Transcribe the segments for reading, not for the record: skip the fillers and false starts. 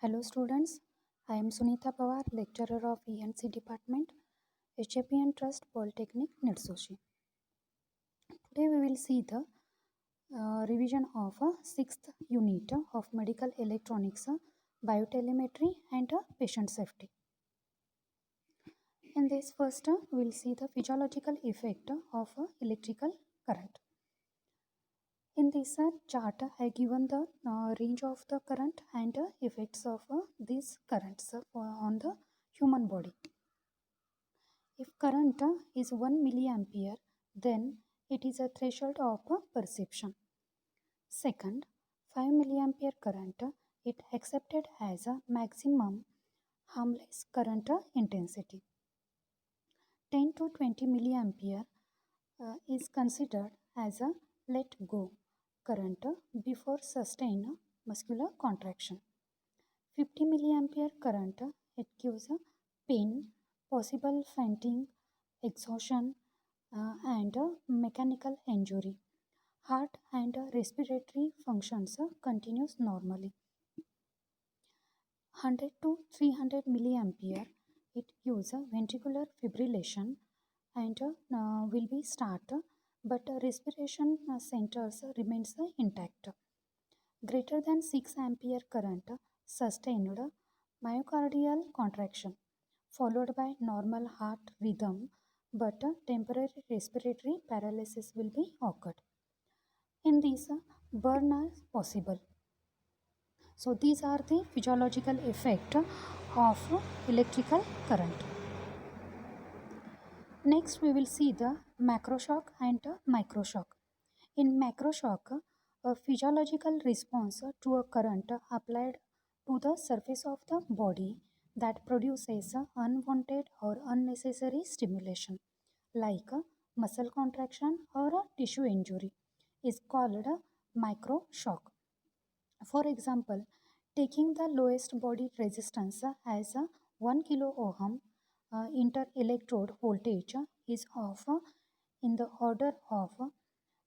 Hello students, I am Sunita Pawar, lecturer of ENC department, HAP and Trust Polytechnic, Nirsoshi. Today we will see the revision of 6th unit of medical electronics, biotelemetry and patient safety. In this first we will see the physiological effect of electrical current. In this chart, I given the range of the current and effects of these currents on the human body. If current is 1 milliampere, then it is a threshold of perception. Second, 5 milliampere current, it accepted as a maximum harmless current intensity. 10 to 20 milliampere is considered as a let go current before sustained muscular contraction. 50 milliampere current, it gives a pain, possible fainting, exhaustion and mechanical injury. Heart and respiratory functions continues normally. 100 to 300 milliampere, it gives ventricular fibrillation and will be start, but respiration centers remains intact. Greater than 6 ampere current sustained myocardial contraction followed by normal heart rhythm, but temporary respiratory paralysis will be occurred. In these, burn are possible. So these are the physiological effect of electrical current. Next we will see the macroshock and microshock. In macroshock, a physiological response to a current applied to the surface of the body that produces unwanted or unnecessary stimulation like muscle contraction or a tissue injury is called a microshock. For example, taking the lowest body resistance as a 1 kilo ohm inter-electrode voltage is of in the order of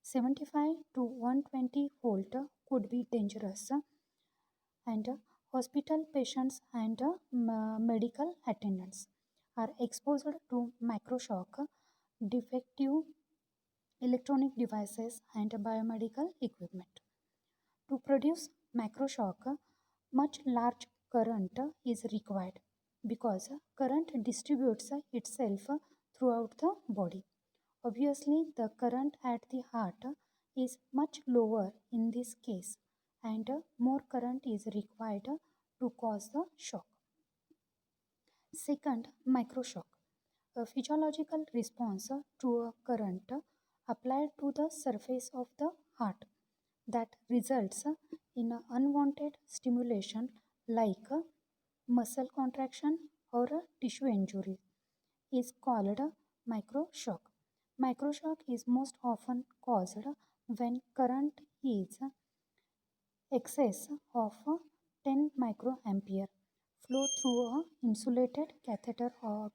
75 to 120 volt could be dangerous, and hospital patients and medical attendants are exposed to microshock, defective electronic devices and biomedical equipment. To produce macroshock, much large current is required because current distributes itself throughout the body. Obviously, the current at the heart is much lower in this case and more current is required to cause the shock. Second, microshock. A physiological response to a current applied to the surface of the heart that results in an unwanted stimulation like muscle contraction or a tissue injury is called microshock. Microshock is most often caused when current is excess of 10 microampere flow through a insulated catheter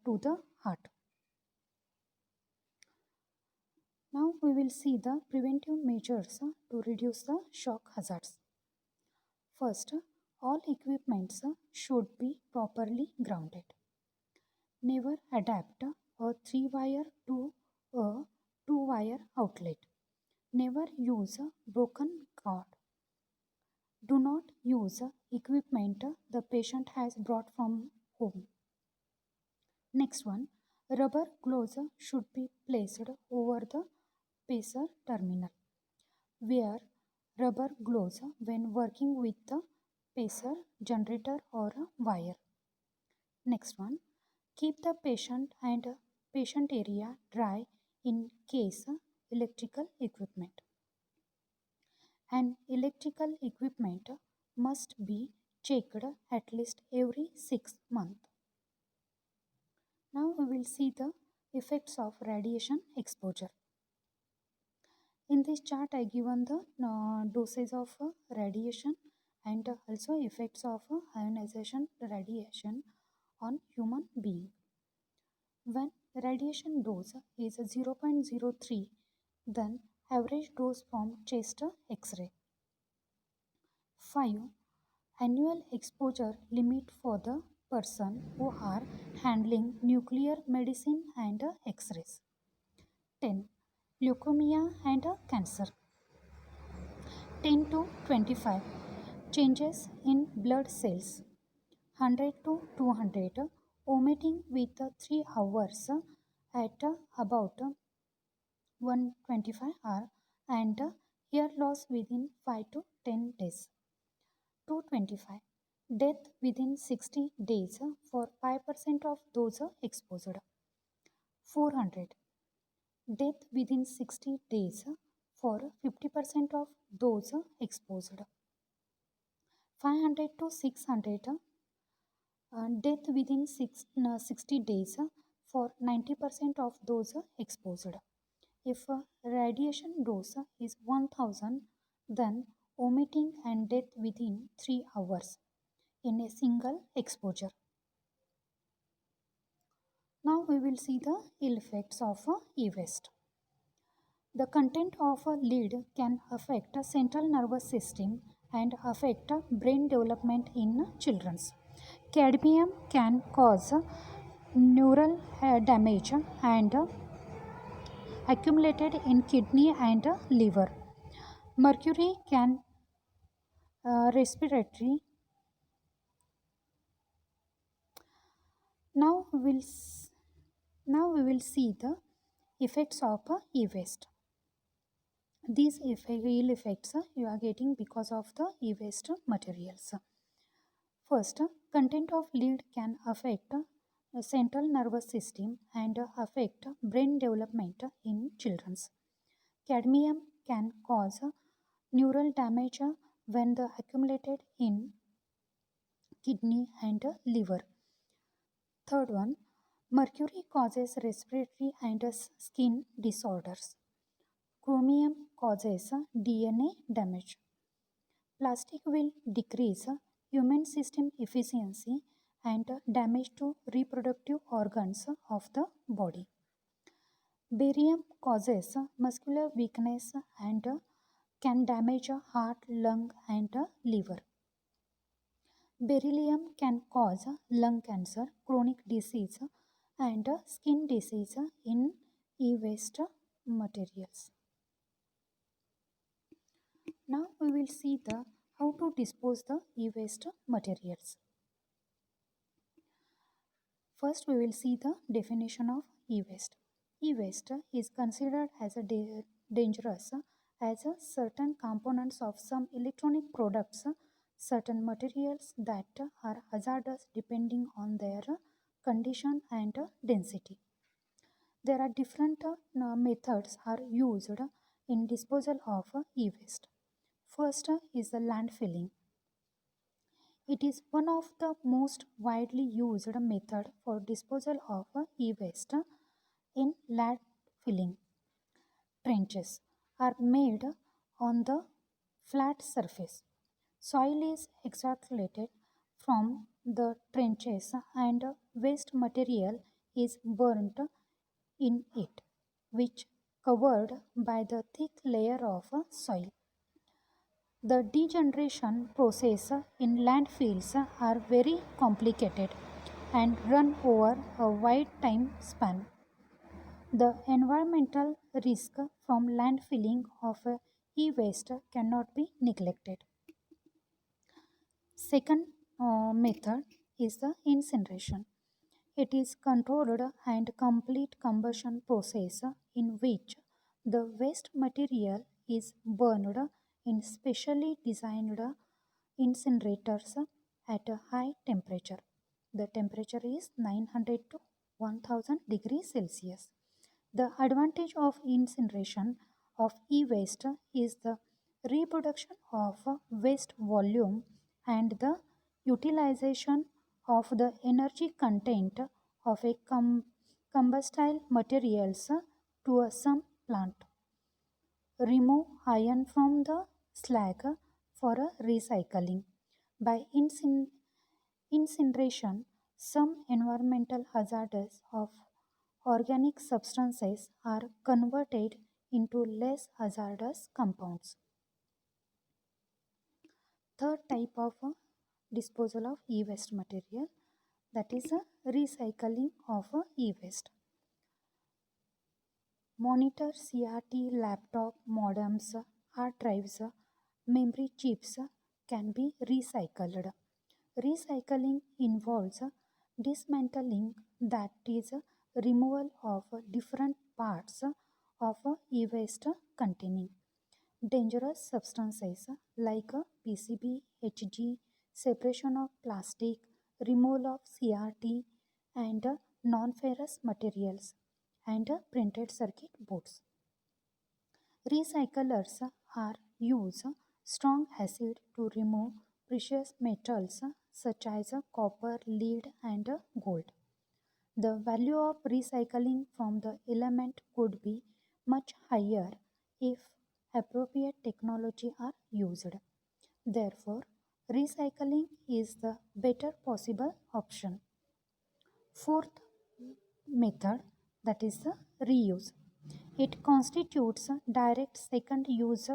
to the heart. Now we will see the preventive measures to reduce the shock hazards. First, all equipments should be properly grounded. Never adapt a 3-wire to a 2-wire outlet. Never use a broken cord. Do not use equipment the patient has brought from home. Next one, rubber gloves should be placed over the pacer terminal. Wear rubber gloves when working with the pacer, generator or a wire. Next one, keep the patient and patient area dry in case electrical equipment. And electrical equipment must be checked at least every 6 months. Now we will see the effects of radiation exposure. In this chart I given the dosage of radiation and also effects of ionization radiation on human being. When radiation dose is 0.03, then average dose from chest X-ray. 5. Annual exposure limit for the person who are handling nuclear medicine and X-rays. 10. Leukemia and cancer. 10 to 25. Changes in blood cells. 100 to 200. Omitting with 3 hours at about 125 hour and hair loss within 5 to 10 days. 225. Death within 60 days for 5% of those exposed. 400. Death within 60 days for 50% of those exposed. 500 to 600. Death within 60 days for 90% of those exposed. If radiation dose is 1000, then omitting and death within 3 hours in a single exposure. Now we will see the ill effects of e-waste. The content of a lead can affect a central nervous system and affect brain development in children. Cadmium can cause neural damage and accumulated in kidney and liver. Mercury can respiratory. Now we will see the effects of e-waste. These ill effects you are getting because of the e-waste materials. First, content of lead can affect the central nervous system and affect brain development in children. Cadmium can cause neural damage when the accumulated in kidney and liver. Third one, mercury causes respiratory and skin disorders. Chromium causes DNA damage. Plastic will decrease human system efficiency and damage to reproductive organs of the body. Barium causes muscular weakness and can damage heart, lung and liver. Beryllium can cause lung cancer, chronic disease and skin disease in e-waste materials. Now we will see the how to dispose the e-waste materials. First we will see the definition of e-waste. E-waste is considered as a dangerous as a certain components of some electronic products, certain materials that are hazardous depending on their condition and density. There are different methods are used in disposal of e-waste. First is the landfilling. It is one of the most widely used method for disposal of e-waste. In landfilling, trenches are made on the flat surface. Soil is extracted from the trenches and waste material is burnt in it, which covered by the thick layer of soil. The degeneration process in landfills are very complicated and run over a wide time span. The environmental risk from landfilling of e-waste cannot be neglected. Second method is the incineration. It is controlled and complete combustion process in which the waste material is burned in specially designed incinerators at a high temperature. The temperature is 900 to 1000 degrees Celsius. The advantage of incineration of e-waste is the reproduction of waste volume and the utilization of the energy content of a combustible materials to some plant. Remove iron from the slag for a recycling. By incineration, some environmental hazards of organic substances are converted into less hazardous compounds. Third type of disposal of e-waste material, that is a recycling of a e-waste. Monitor, CRT, laptop, modems, hard drives, memory chips can be recycled. Recycling involves dismantling, that is removal of different parts of e-waste containing dangerous substances like PCB, HG, separation of plastic, removal of CRT and non-ferrous materials and printed circuit boards. Recyclers are use strong acid to remove precious metals such as copper, lead and gold. The value of recycling from the element could be much higher if appropriate technology are used. Therefore, recycling is the better possible option. Fourth method, that is the reuse. It constitutes a direct second use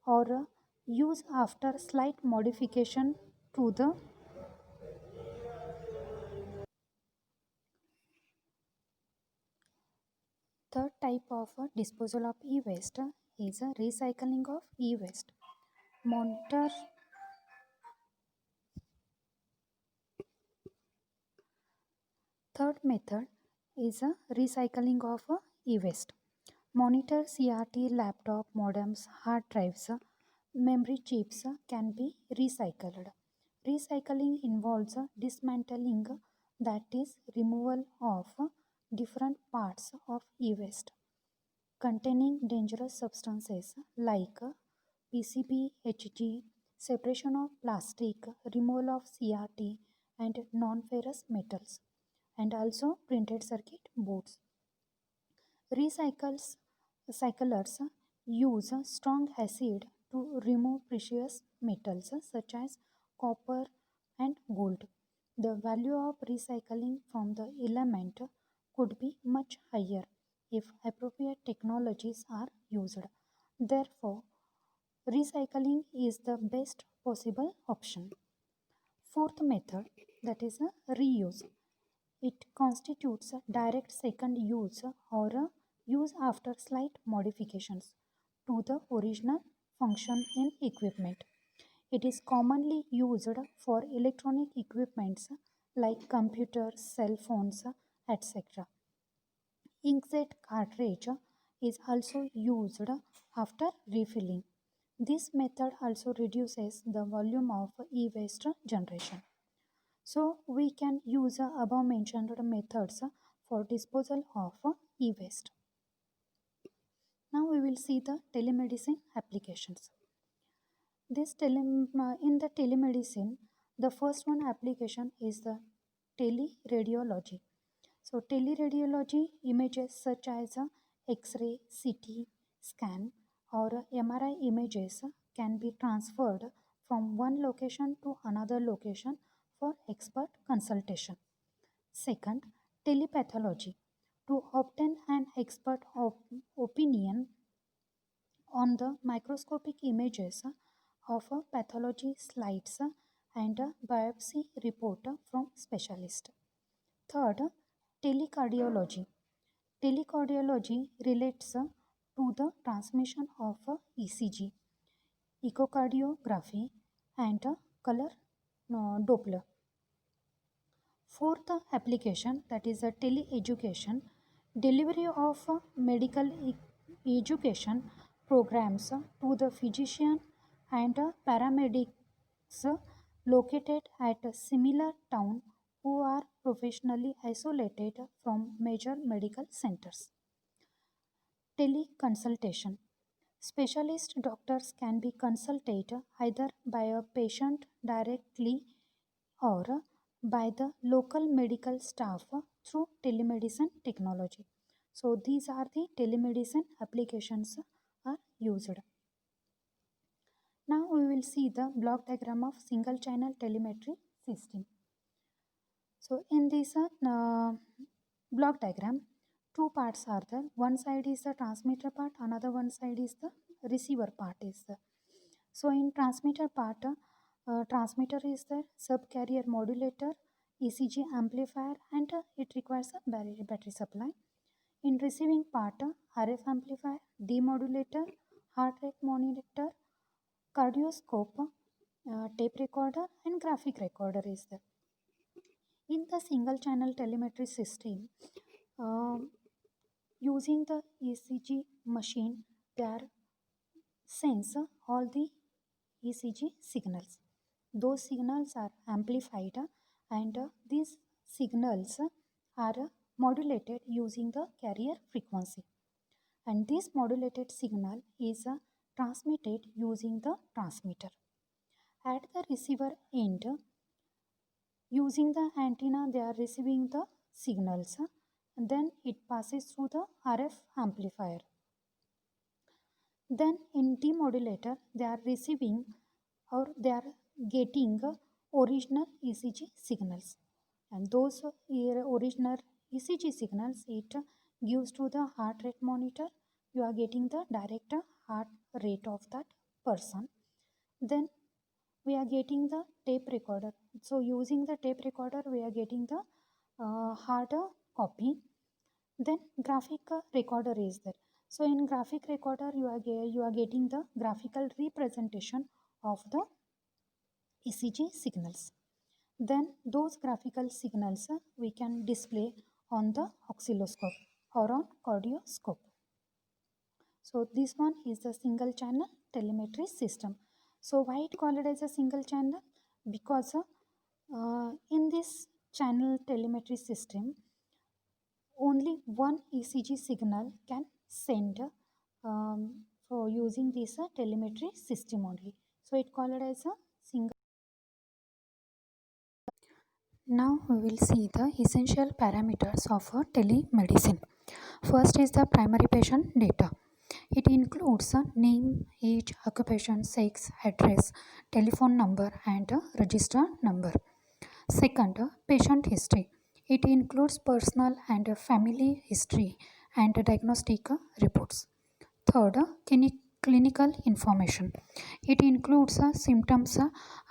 or use after slight modification to the third type of disposal of e-waste is a recycling of e-waste. Monitor Third method is a recycling of e-waste. Monitor, CRT, laptop, modems, hard drives, memory chips can be recycled. Recycling involves dismantling, that is removal of different parts of e-waste containing dangerous substances like PCB, HG, separation of plastic, removal of CRT and non-ferrous metals and also printed circuit boards. Recyclers use strong acid to remove precious metals such as copper and gold. The value of recycling from the element could be much higher if appropriate technologies are used. Therefore, recycling is the best possible option. Fourth method, that is a reuse. It constitutes a direct second use or a use after slight modifications to the original function in equipment. It is commonly used for electronic equipments like computers, cell phones, etc. Inkjet cartridge is also used after refilling. This method also reduces the volume of e-waste generation. So we can use above mentioned methods for disposal of e-waste. Now we will see the telemedicine applications. In the telemedicine, the first one application is the teleradiology. So teleradiology images such as X-ray, CT scan or MRI images can be transferred from one location to another location for expert consultation. Second, telepathology. To obtain an expert opinion on the microscopic images of a pathology slides and a biopsy report from specialist. Third, telecardiology. Telecardiology relates to the transmission of ECG, echocardiography and color Doppler. Fourth application, that is a tele-education, delivery of medical education programs to the physician and paramedics located at a similar town who are professionally isolated from major medical centers. Teleconsultation. Specialist doctors can be consulted either by a patient directly or by the local medical staff through telemedicine technology. So these are the telemedicine applications are used. Now we will see the block diagram of single channel telemetry system. So in this block diagram, two parts are there. One side is the transmitter part, another one side is the receiver part is there. So in transmitter part, Transmitter is there, subcarrier modulator, ECG amplifier, and it requires a battery supply. In receiving part, RF amplifier, demodulator, heart rate monitor, cardioscope, tape recorder, and graphic recorder is there. In the single channel telemetry system, um, using the ECG machine, they are sense all the ECG signals. Those signals are amplified and these signals are modulated using the carrier frequency. And this modulated signal is transmitted using the transmitter. At the receiver end, using the antenna, they are receiving the signals and then it passes through the RF amplifier. Then in demodulator, they are receiving or they are getting original ECG signals. And those original ECG signals, it gives to the heart rate monitor. You are getting the direct heart rate of that person. Then we are getting the tape recorder. So using the tape recorder, we are getting the hard copy. Then graphic recorder is there. So in graphic recorder, you are getting the graphical representation of the ECG signals. Then those graphical signals we can display on the oscilloscope or on cardioscope. So this one is the single channel telemetry system. So why it called it as a single channel? Because in this channel telemetry system, only one ECG signal can send for using this telemetry system only. So it called it as a single. Now we will see the essential parameters of telemedicine. First is the primary patient data. It includes name, age, occupation, sex, address, telephone number and register number. Second, patient history. It includes personal and family history and diagnostic reports. Third, clinical information. It includes symptoms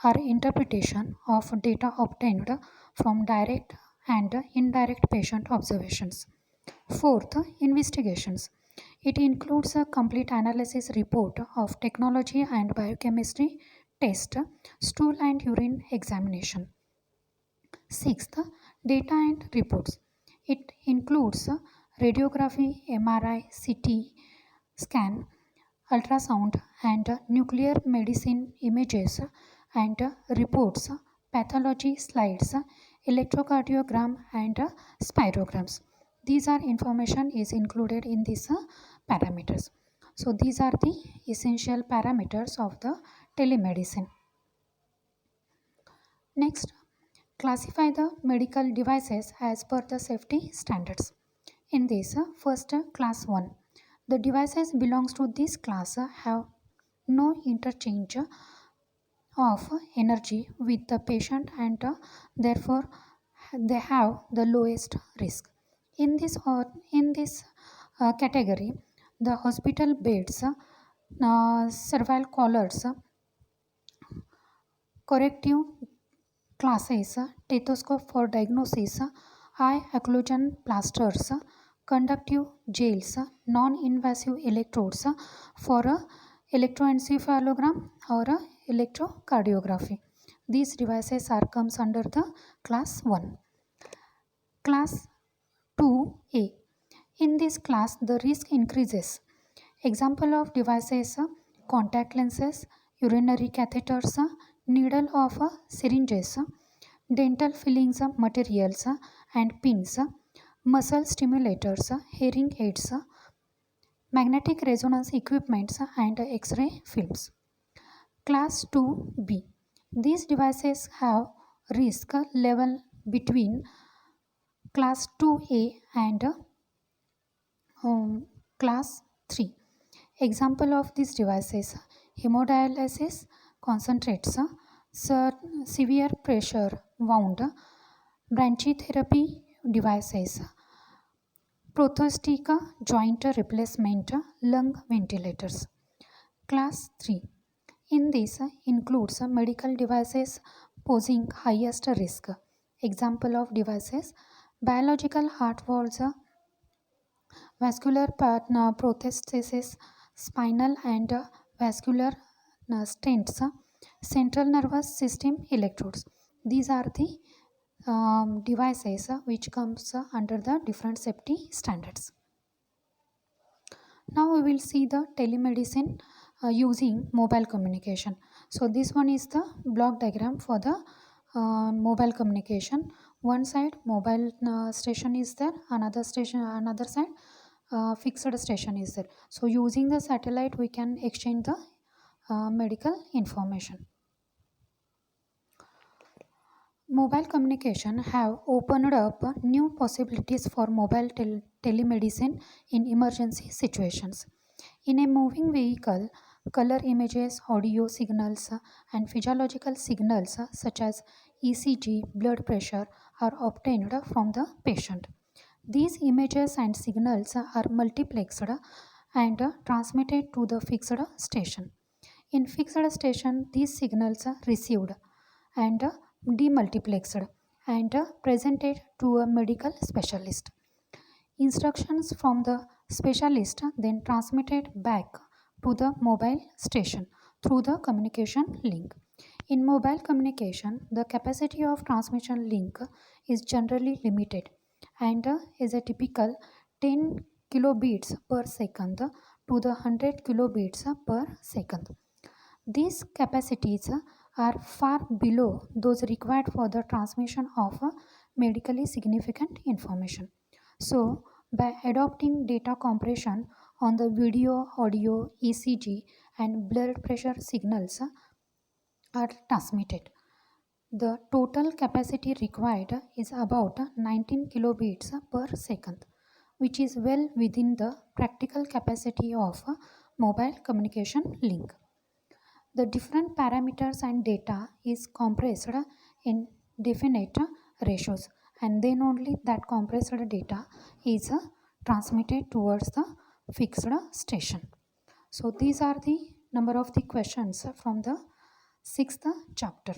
or interpretation of data obtained from direct and indirect patient observations. Fourth, investigations. It includes a complete analysis report of technology and biochemistry test, stool and urine examination. Sixth, data and reports. It includes radiography, MRI, CT scan, ultrasound, and nuclear medicine images and reports, pathology slides, electrocardiogram, and spirograms. These are information is included in these parameters. So these are the essential parameters of the telemedicine. Next, classify the medical devices as per the safety standards. In this, first class 1. The devices belongs to this class have no interchange of energy with the patient and therefore they have the lowest risk. In this category, the hospital beds, cervical collars, corrective classes, stethoscope for diagnosis, eye occlusion plasters, conductive gels, non-invasive electrodes for electroencephalogram or electrocardiography. These devices are comes under the class 1. Class 2A. In this class, the risk increases. Example of devices, contact lenses, urinary catheters, needle of syringes, dental fillings materials and pins, muscle stimulators, hearing aids, magnetic resonance equipments and X-ray films. Class 2B. These devices have risk level between class 2A and class 3. Example of these devices: hemodialysis concentrates, severe pressure wound, brachytherapy devices, prosthetic joint replacement, lung ventilators. Class 3. In this includes medical devices posing highest risk. Example of devices: biological heart valves, vascular prostheses, spinal and vascular stents, central nervous system electrodes. These are the devices which comes under the different safety standards. Now we will see the telemedicine using mobile communication. So this one is the block diagram for the mobile communication. One side mobile station is there, another side fixed station is there. So using the satellite we can exchange the medical information. Mobile communication have opened up new possibilities for mobile telemedicine in emergency situations. In a moving vehicle, color images, audio signals, and physiological signals such as ECG, blood pressure are obtained from the patient. These images and signals are multiplexed and transmitted to the fixed station. In fixed station, these signals are received and demultiplexed and presented to a medical specialist. Instructions from the specialist then transmitted back to the mobile station through the communication link. In mobile communication, the capacity of transmission link is generally limited and is a typical 10 kilobits per second to the 100 kilobits per second. These capacities are far below those required for the transmission of medically significant information. So, by adopting data compression on the video, audio, ECG, and blood pressure signals are transmitted, the total capacity required is about 19 kilobits per second, which is well within the practical capacity of a mobile communication link. The different parameters and data is compressed in definite ratios, and then only that compressed data is transmitted towards the fixed station. So these are the number of the questions from the sixth chapter.